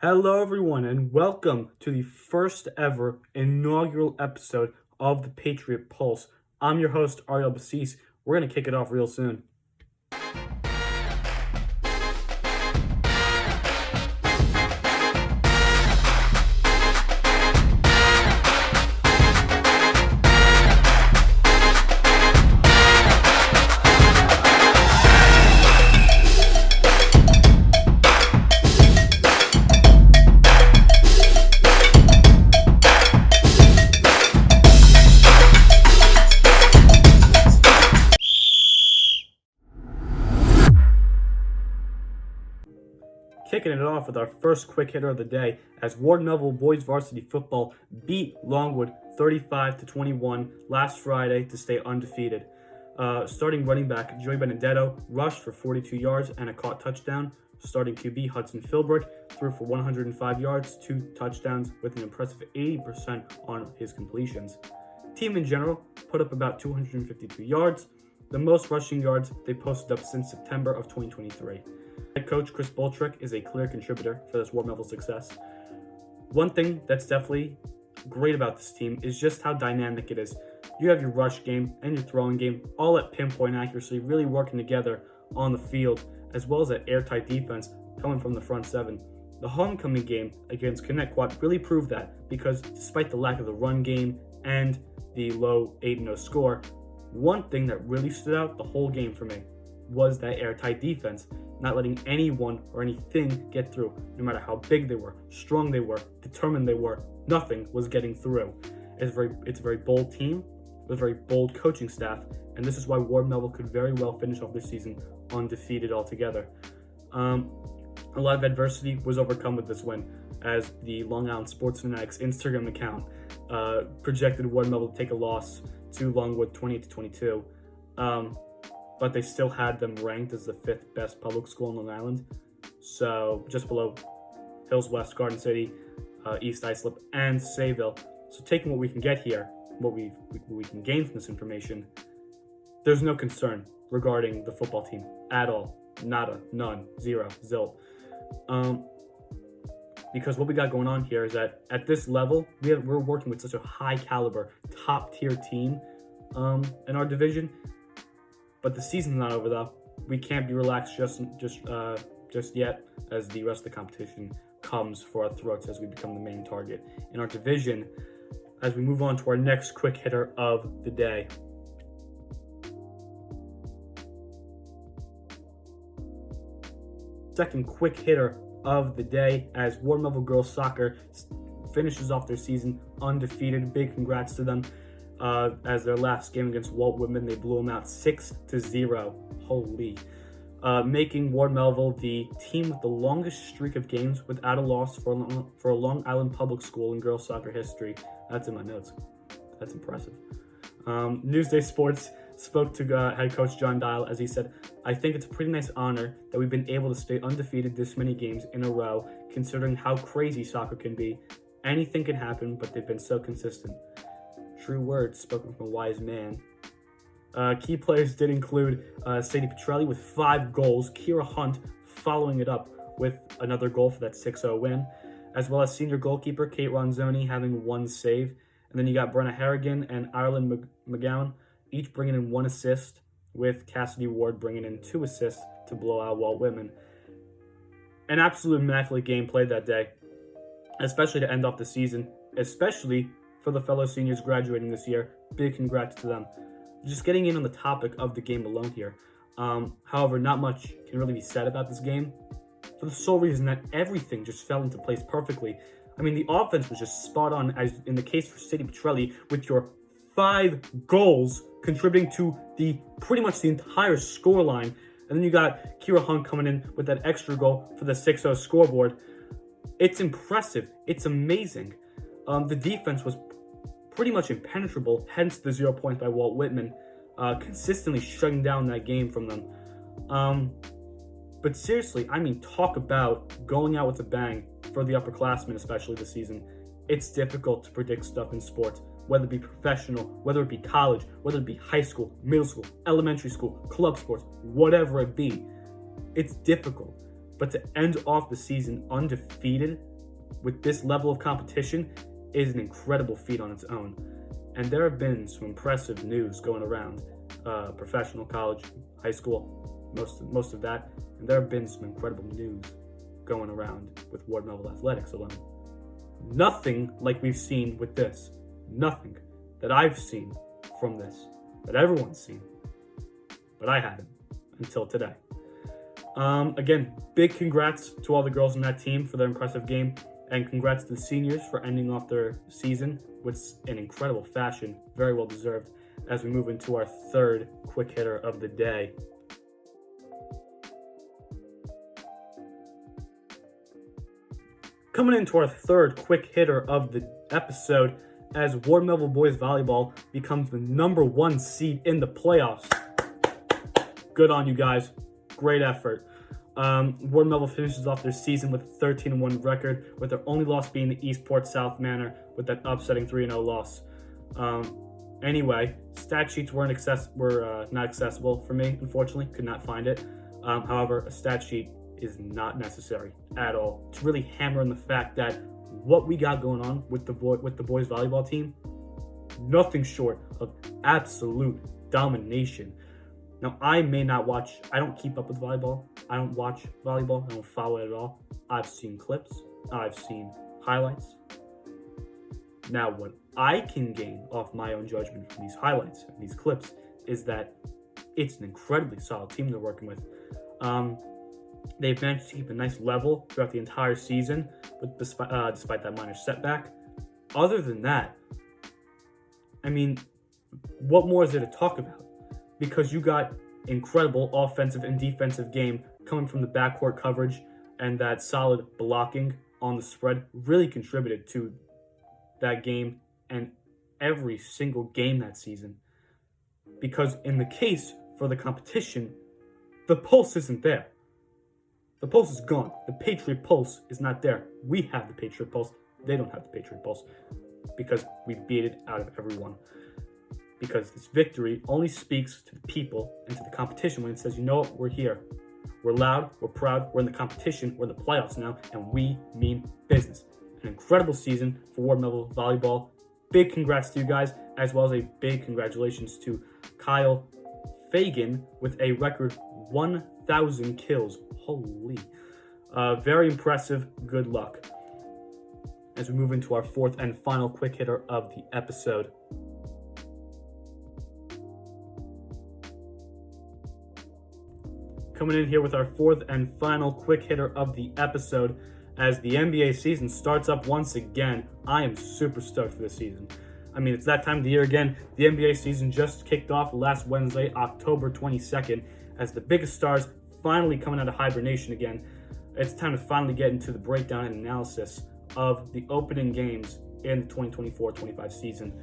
Hello, everyone, and welcome to the first ever inaugural episode of the Patriot Pulse. I'm your host, Ariel Bassis. We're going to kick it off real soon. Kicking it off with our first quick hitter of the day as Ward Melville boys varsity football beat Longwood 35-21 last Friday to stay undefeated. Starting running back Joey Benedetto rushed for 42 yards and a caught touchdown. Starting QB Hudson Philbrick threw for 105 yards, 2 touchdowns with an impressive 80% on his completions. Team in general put up about 252 yards, the most rushing yards they posted up since September of 2023. Head coach Chris Boltrick is a clear contributor for this Ward Melville success. One thing that's definitely great about this team is just how dynamic it is. You have your rush game and your throwing game all at pinpoint accuracy, really working together on the field, as well as that airtight defense coming from the front seven. The homecoming game against Connecticut really proved that because despite the lack of the run game and the low 8-0 score, one thing that really stood out the whole game for me was that airtight defense, not letting anyone or anything get through. No matter how big they were, strong they were, determined they were, nothing was getting through. It's a very bold team with a very bold coaching staff, and this is why Ward Melville could very well finish off this season undefeated altogether. A lot of adversity was overcome with this win, as the Long Island Sports Fanatics Instagram account projected Ward Melville to take a loss to Longwood 28-22. But they still had them ranked as the 5th best public school in Long Island. So just below Hills West, Garden City, East Islip, and Sayville. So taking what we can get here, what we can gain from this information, there's no concern regarding the football team at all. Nada, none, zero, zilch. Because what we got going on here is that at this level, we're working with such a high caliber, top tier team in our division. But the season's not over though. We can't be relaxed just yet, as the rest of the competition comes for our throats as we become the main target in our division. As we move on to our next quick hitter of the day. Second quick hitter of the day as Ward Melville girls soccer finishes off their season undefeated. Big congrats to them. As their last game against Walt Whitman, they blew them out 6-0. Holy. Making Ward Melville the team with the longest streak of games without a loss for a Long Island public school in girls soccer history. That's in my notes. That's impressive. Newsday Sports spoke to head coach John Dial as he said, "I think it's a pretty nice honor that we've been able to stay undefeated this many games in a row, considering how crazy soccer can be. Anything can happen, but they've been so consistent." True words spoken from a wise man. Key players did include Sadie Petrelli with 5 goals, Kira Hunt following it up with another goal for that 6-0 win, as well as senior goalkeeper Kate Ronzoni having 1 save. And then you got Brenna Harrigan and Ireland McGowan each bringing in 1 assist, with Cassidy Ward bringing in 2 assists to blow out Walt Whitman. An absolute immaculate game played that day, especially to end off the season, especially for the fellow seniors graduating this year. Big congrats to them. Just getting in on the topic of the game alone here. However, not much can really be said about this game for the sole reason that everything just fell into place perfectly. I mean, the offense was just spot on, as in the case for Sadie Petrelli, with your 5 goals contributing to pretty much the entire scoreline. And then you got Kira Hunt coming in with that extra goal for the 6-0 scoreboard. It's impressive. It's amazing. The defense was pretty much impenetrable, hence the 0 points by Walt Whitman, consistently shutting down that game from them. But seriously, I mean, talk about going out with a bang for the upperclassmen, especially this season. It's difficult to predict stuff in sports, whether it be professional, whether it be college, whether it be high school, middle school, elementary school, club sports, whatever it be. It's difficult. But to end off the season undefeated with this level of competition is an incredible feat on its own. And there have been some impressive news going around, professional, college, high school, most of that. And there have been some incredible news going around with Ward Melville Athletics alone. Nothing like we've seen with this. Nothing that I've seen from this, that everyone's seen. But I haven't until today. Again, big congrats to all the girls on that team for their impressive game, and congrats to the seniors for ending off their season with an incredible fashion, very well deserved, as we move into our third quick hitter of the day. Coming into our third quick hitter of the episode, as Ward Melville Boys Volleyball becomes the #1 seed in the playoffs. Good on you guys. Great effort. Ward Melville finishes off their season with a 13-1 record, with their only loss being the Eastport South Manor with that upsetting 3-0 loss. Anyway, stat sheets were not accessible for me, unfortunately. Could not find it. However, a stat sheet is not necessary at all to really hammer in the fact that what we got going on with the boys volleyball team, nothing short of absolute domination. Now, I don't keep up with volleyball. I don't watch volleyball. I don't follow it at all. I've seen clips. I've seen highlights. Now, what I can gain off my own judgment from these highlights and these clips is that it's an incredibly solid team they're working with. They've managed to keep a nice level throughout the entire season, despite that minor setback. Other than that, I mean, what more is there to talk about? Because you got incredible offensive and defensive game coming from the backcourt coverage, and that solid blocking on the spread really contributed to that game and every single game that season. Because in the case for the competition, the pulse isn't there. The pulse is gone. The Patriot Pulse is not there. We have the Patriot Pulse. They don't have the Patriot Pulse because we beat it out of everyone. Because this victory only speaks to the people and to the competition when it says, you know what, we're here. We're loud, we're proud, we're in the competition, we're in the playoffs now, and we mean business. An incredible season for Ward Melville Volleyball. Big congrats to you guys, as well as a big congratulations to Kyle Fagan with a record 1,000 kills. Holy. Very impressive. Good luck. As we move into our fourth and final quick hitter of the episode. Coming in here with our fourth and final quick hitter of the episode, as the NBA season starts up once again. I am super stoked for this season. I mean, it's that time of the year again. The NBA season just kicked off last Wednesday, October 22nd, as the biggest stars finally coming out of hibernation again. It's time to finally get into the breakdown and analysis of the opening games in the 2024-25 season.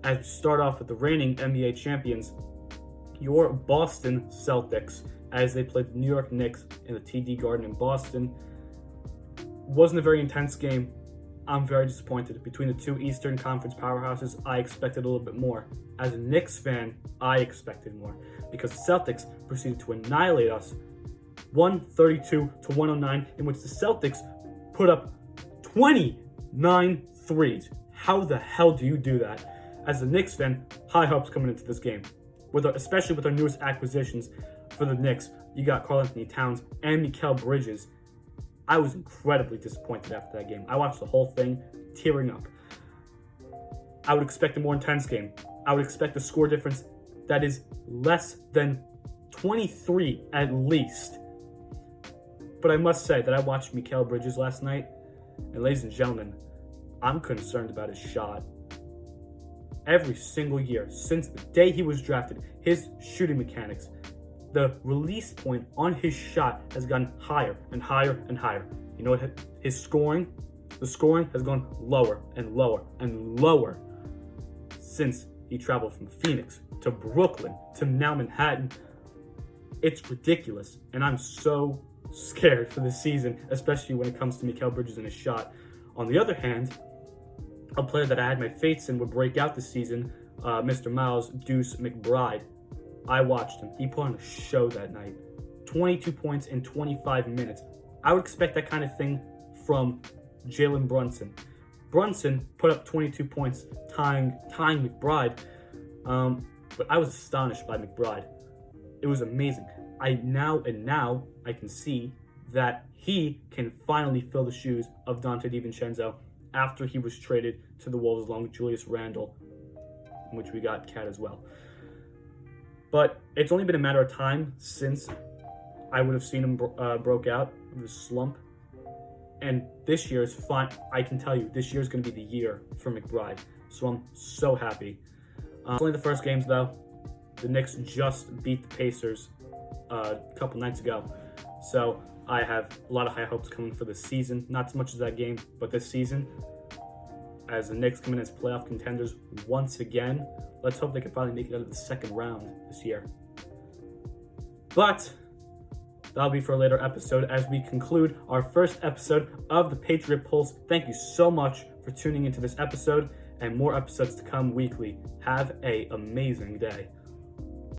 As we start off with the reigning NBA champions, your Boston Celtics, as they played the New York Knicks in the TD Garden in Boston. Wasn't a very intense game. I'm very disappointed. Between the two Eastern Conference powerhouses, I expected a little bit more. As a Knicks fan, I expected more, because the Celtics proceeded to annihilate us 132-109, in which the Celtics put up 29 threes. How the hell do you do that? As a Knicks fan, high hopes coming into this game, especially with our newest acquisitions for the Knicks. You got Karl-Anthony Towns and Mikal Bridges. I was incredibly disappointed after that game. I watched the whole thing tearing up. I would expect a more intense game. I would expect a score difference that is less than 23 at least. But I must say that I watched Mikal Bridges last night, and ladies and gentlemen, I'm concerned about his shot. Every single year, since the day he was drafted, his shooting mechanics, the release point on his shot has gone higher and higher and higher. You know what? The scoring has gone lower and lower and lower since he traveled from Phoenix to Brooklyn to now Manhattan. It's ridiculous, and I'm so scared for this season, especially when it comes to Mikal Bridges and his shot. On the other hand, a player that I had my faith in would break out this season, Mr. Miles Deuce McBride. I watched him. He put on a show that night. 22 points in 25 minutes. I would expect that kind of thing from Jalen Brunson. Brunson put up 22 points, tying McBride. But I was astonished by McBride. It was amazing. Now I can see that he can finally fill the shoes of Dante DiVincenzo after he was traded to the Wolves along with Julius Randle, in which we got Cat as well. But it's only been a matter of time since I would have seen him broke out of his slump. And this year is fine. I can tell you, this year is going to be the year for McBride. So I'm so happy. It's only the first games, though. The Knicks just beat the Pacers a couple nights ago. So I have a lot of high hopes coming for this season. Not as much as that game, but this season, as the Knicks come in as playoff contenders once again, let's hope they can finally make it out of the second round this year. But that'll be for a later episode as we conclude our first episode of the Patriot Pulse. Thank you so much for tuning into this episode, and more episodes to come weekly. Have an amazing day.